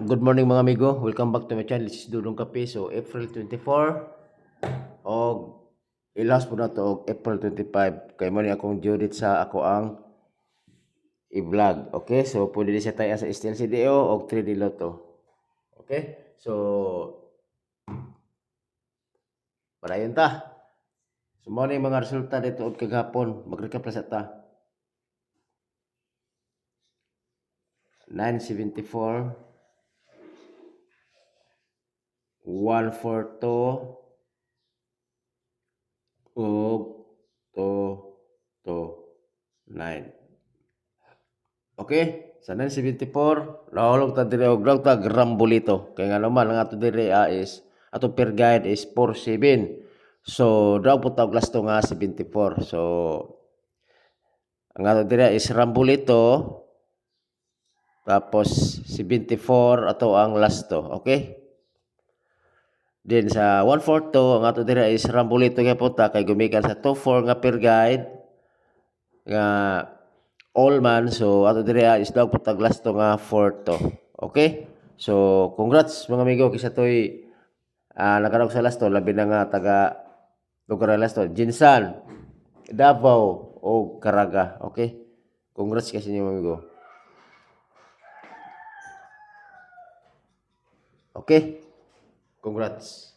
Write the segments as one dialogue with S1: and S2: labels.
S1: Good morning mga amigo. Welcome back to my channel. This is Dudong Kape. So, April 24 o ilas po na to og April 25. Kay mo ni akong due date sa ako ang i-vlog. Okay? So, pwede din siya tayo sa STLCDO o 3D Lotto. Okay? So, para yun ta. So, mo ni mga resulta dito og kagahapon. Mag-recap na sa ta. 974 142 og 229. Okay, sa 974 nahulog ta diri og ta Grambolito. Kay nga naman ang ato diri is ato per guide is 47. So daw po ta og lasto nga 74. So ang ato diri is Rambolito tapos 74 ato ang lasto. Okay? Then sa 142 ang ato diri is Rambolito kay puta kay gumikan sa 24 nga per guide nga all man. So ato diri is daw putag lasto nga 4 to. Okay? So congrats mga amigo kisa toy nakarog sa lasto labi na nga taga lugar lasto Jinsan, Davao o Caraga. Okay? Congrats kasi niyo mga amigo. Okay? Congrats.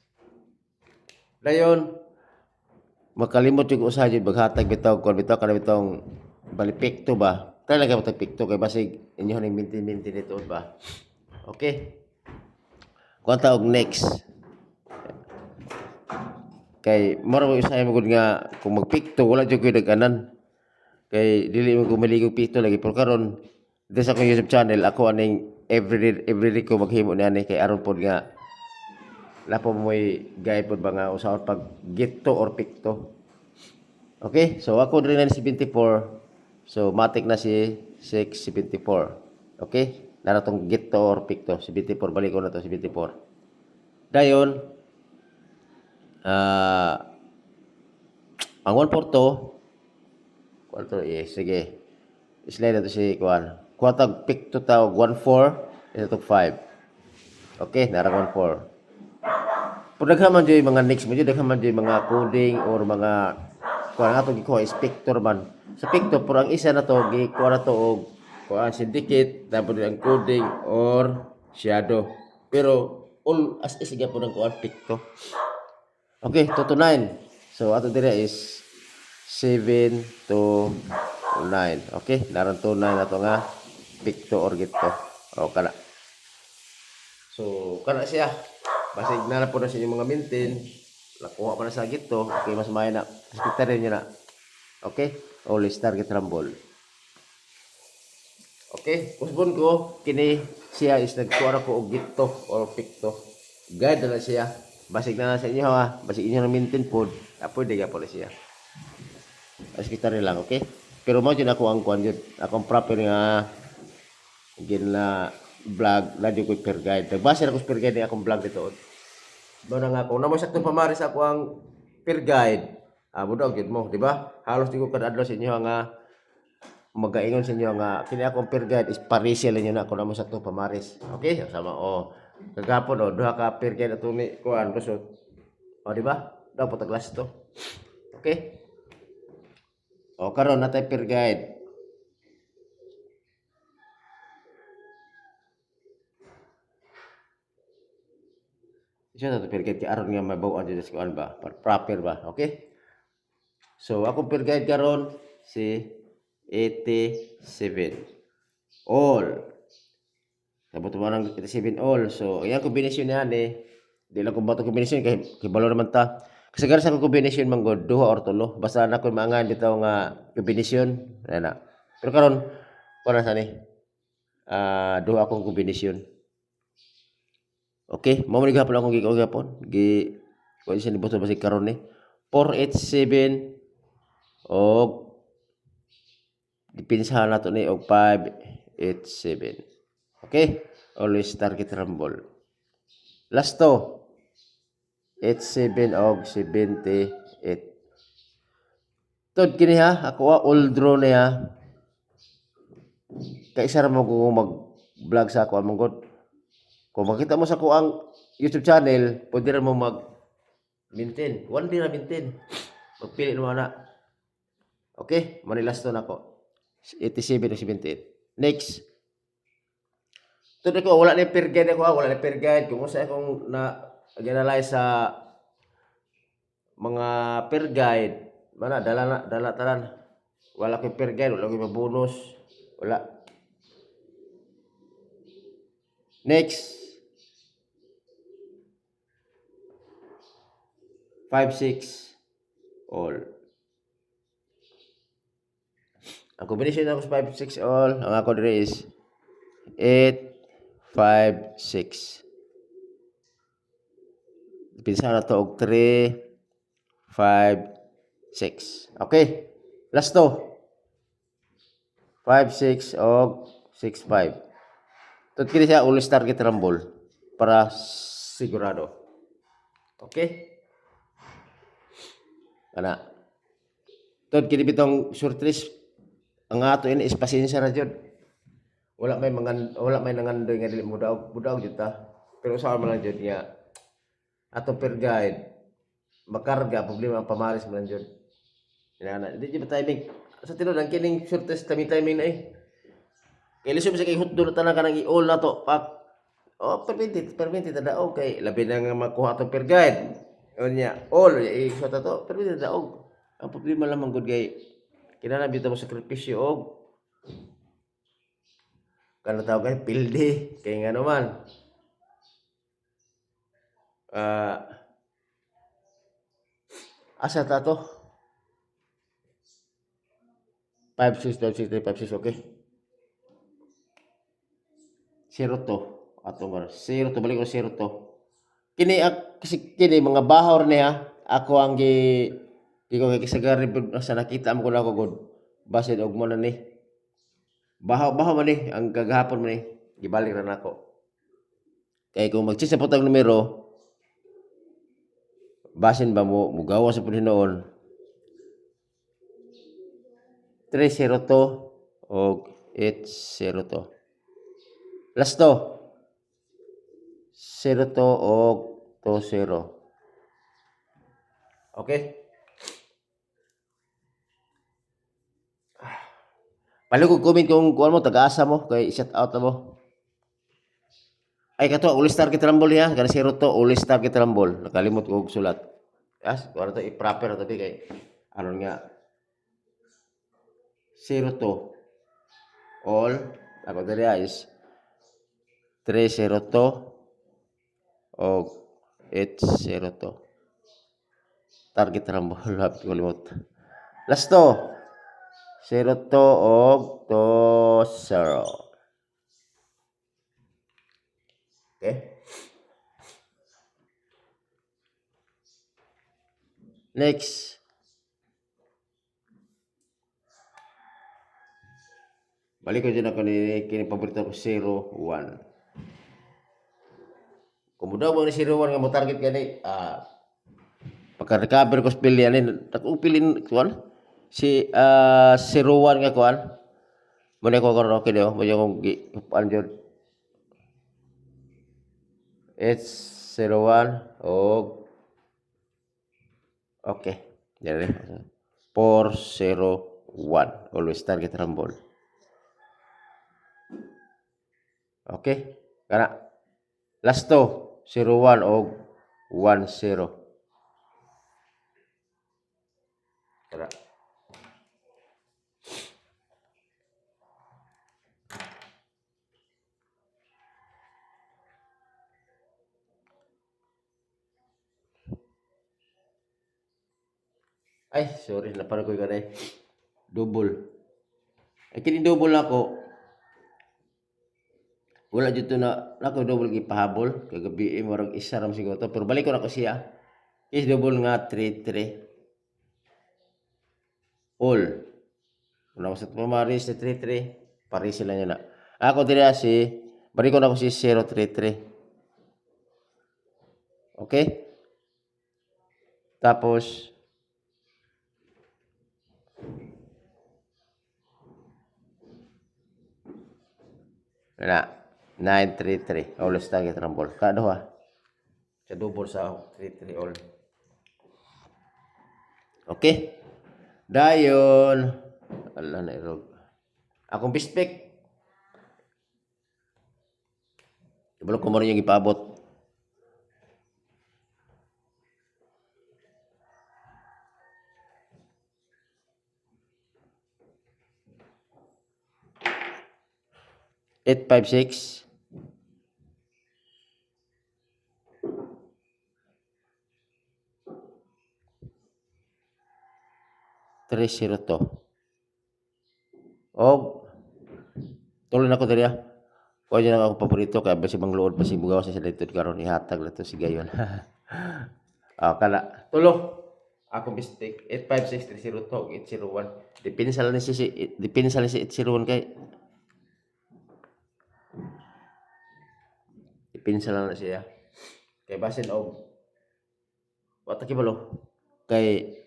S1: Dayon makalimot yung usaha dyan maghatag bitaw kung bitaw ka na bitawng balipikto ba kaya lang ka pikto kay basig inyo ning mintin dito ba. Okay, kuha taog next kay mura mo usahay mo nga kung magpikto wala dyan ko nag-anan kay dili mo kumaligog pikto lagi pero karon dito sa akong YouTube channel ako aning everyday ko maghimo ni ani kay aron pod nga lapo mo'y gay pod ba nga usaon pag gitto or pikto. Okay, so ako rin na 74. So matik na si 674. Okay, naratong gitto or pikto 74 balik ko na to 74. Dayon ang 142 kwarto sige slide na to si kuan kuatag pikto tawag 14 ito 5. Okay, narang 14. Pag naghaman dyan mga next mo dyan, naghaman dyan mga coding or mga kuha nga ito gikuha is picture man. Sa picture, pero ang isa na to, gikuha na to o kuha syndicate, tapos ang coding or shadow. Pero all as is po ng kuha picture. Okay, 2 to 9. So ato dire is 7 to 9. Okay, naran to 9 na to nga picture or gito. O kana. So kana siya. Basig na po na sa inyong mga mintin. Nakuha pa na sa gito. Okay, mas may na. Hospital rin nyo na. Okay? Always target rumble. Okay? Kusbon ko, kini siya is nagkuha ko og gito or pikto. Guide na siya. Basig na sa inyo ha. Basig inyo na mintin po. Pwede ka pala siya. Hospital rin lang, okay? Pero mo dyan ako ang kuhan dyan. Akong proper nga vlog na di ko per guide. Nagbasa na ko per guide na akong vlog dito. Doon na nga kung namo sakto pamaris ako ang per guide. Budog yun mo, di ba? Halos di ko kadadlo sa inyo nga magaingon sa inyo nga kini akong per guide is parisel niyo na kung namo sakto pamaris. Okay? Sama kagapon duha ka per guide ato ni kuan kusot. Di ba? Daw po taglas to. Okay? Karon natay per guide. Siya na per guide kay aron nga mabaw dito sa kuan ba? Proper ba? Okay? So ako per guide karon si 87 all. Sabot mo nang 87 all. So ayan kombinasyon niyan di lang ko bato kombinasyon kay balo naman ta. Kasi gara sa kombinasyon man god duha or tulo. Basta na ko mangan bitaw nga kombinasyon na. Pero karon para sa ni duha akong kombinasyon. Okay, mo man gihapon akong gihapon. Kuan siya ni boto basig karon ni 487 og dipinsahan nato ni og 587. Okay? Always target rumble. Last to 87 og 78. Tod kini ha, ako all draw niya. Kay isa ra mo ko mag vlog sa ako among god. Kung makita mo sa kuang YouTube channel, pwede rin mo mag-maintain. One day na maintain. Magpili mo na. Okay? Manilas to na ko. 87 o 78. Next. Ito ko, wala na yung per guide ako. Wala na yung per guide. Kung saan akong na-analyze sa mga per guide, mana, dala tanan. Wala ko per guide. Wala ko bonus. Wala. Next. 5, 6, all. Ang combination ako sa 5, 6, all, ang ako dire is 8, 5, 6. Pinsa na to og 3, 5, 6. Okay. Last to. 5, 6 og 6, 5. Tut kini siya all star target rumble para sigurado. Okay? Kana. Tut kini bitong short list ang ato ini is pasensya ra jud. Wala may nangandoy nga dili mo daog jud ta. Pero usaha man lang jud nga ato per guide makarga problema ang pamaris man jud. Ina di jud timing. Sa tinud ang kining shortest timing na eh. Kay lisod sa kay hutdo na tanan kanang i-all na to pak. Oh, permitted tada okay. Labi na nga makuha to per guide. Unya, all i-shot to permitted daog. Ang problema lang man gud kay kinahanglan bitaw mo sakripisyo og kano tawag kay pildi kay nga naman. Asa ta to? 5, 6, 5, 6, 3, 5, 6, okay. 0 to. Ato nga 0 to balik ko 0 to. Kini kasi kini mga bahaw niya ako ang gi ko kisagari sa nakita mo ko na ko god basin og mo na ni. Bahaw man ni ang kagahapon man ni gibalik ra nako. Kay kung mag-change sa putang numero basin ba mo mugawa sa pud hinoon 3-0 to og 8-0 to. Last to 0 to og 2-0. Okay? Palo ko comment kung kuan mo taga-asa mo kay shout out mo. Ay kato all star kit rumble ya, kana 0 to all star kit rumble. Nakalimot ko og sulat. Yes, kuan to i-proper to kay aron nga 0 to all ako diri is 3-0 to og 8-0 to. Target rumble hap ko limot. Last to 0 to og 2-0. Okay? Next. Balik ko dyan ako ni kini paborito ko 0-1. Kung mudaw mo ni 0-1 nga mo target gani pagka-recover ko spill yan ako pilin kuan si 0-1 nga kuan mo na ko karon okay dio mo yung kuan jud it's 0-1 og okay dere 4-0-1 always target rumble. Okay kana last to 0-1 og 1-0. Kana ay sorry naparag ko kanay double ay kini double nako wala dito na nako double gipahabol kagabi murag isa ram siguro to pero balik ko nako siya is double nga 3-3 all una ko sa pamaris sa 3-3 pare sila niya na ako diri si balik ko nako si 0-3-3 okay tapos wala 933. Always target rumble. Kado ha. Sa double sa 33 all. Okay. Dayon. Ala na irog. Akong bispek. Ibalo ko mo rin yung ipabot. Eight, 5, 6. 3-0 to. Og tuloy na ko diri. Kuha dyan ako paborito kaya basi bang luod basi bugaw sa sila ito karon ihatag na to si gayon. Kana tulo. Ako mistake 85630 to 801. Depende sa lang si 801 kay depende sa lang na siya. Kay basin og wata kibalo kay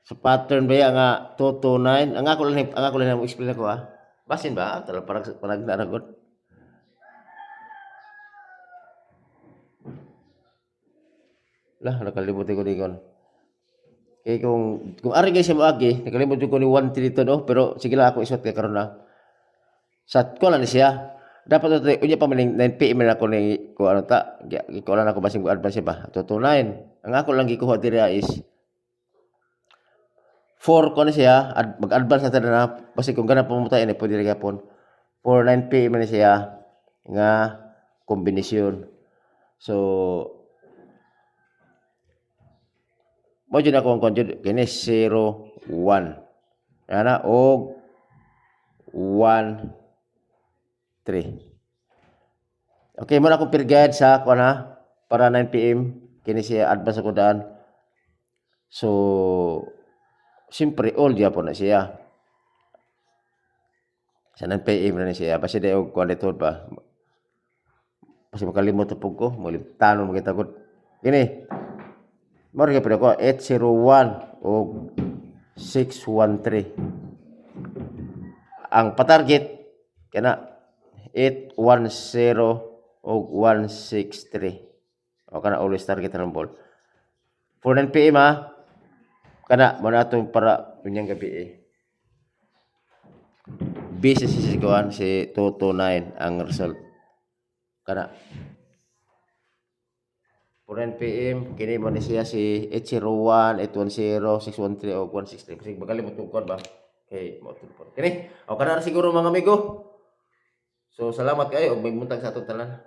S1: sa pattern ba nga 229 ang ako lang mo explain ako ha. Basin ba tala parang naragot. Lah nakalimutan ko digon. Kaya kung ari guys mo agi, nakalimutan ko ni 1 dito no, pero sige lang ako isot kay karon na. Sa ko lang siya. Dapat ito unya pa maning 9 PM na ako ni ko ano ta, ko lang ako basing advance ba. 229. Ang ako lang gikuha diri is 4 ko na siya, mag-advance na na basig kung ganang pumutay ni pwede rin gapon. 4 9 PM na siya nga kombinasyon. So mo jud ako ang konjud kini 0 1 ana og 1 3. Okay mo na ako per guide sa kuana para 9 PM kini siya advance ako daan. So siyempre all gyapon na siya. Sa 9 PM na siya basi day og kuan dito ba. Basi makalimot pug ko, mo tanon mo kita gud. Kini mo rin pala ko 801 o 613. Ang patarget kana 810 o 163. O kana always target ng ball. For 9 PM ha. Kana mo na itong para unyang gabi Base si sikuan si 229 ang result. Kana 9 PM kini mo ni siya si 801, 810, 613 o 163. Kasi magalimot ko ba? Okay, mo tulpon. Kini, o kana siguro mga amigo. So salamat kayo og may muntag sa atong tanan.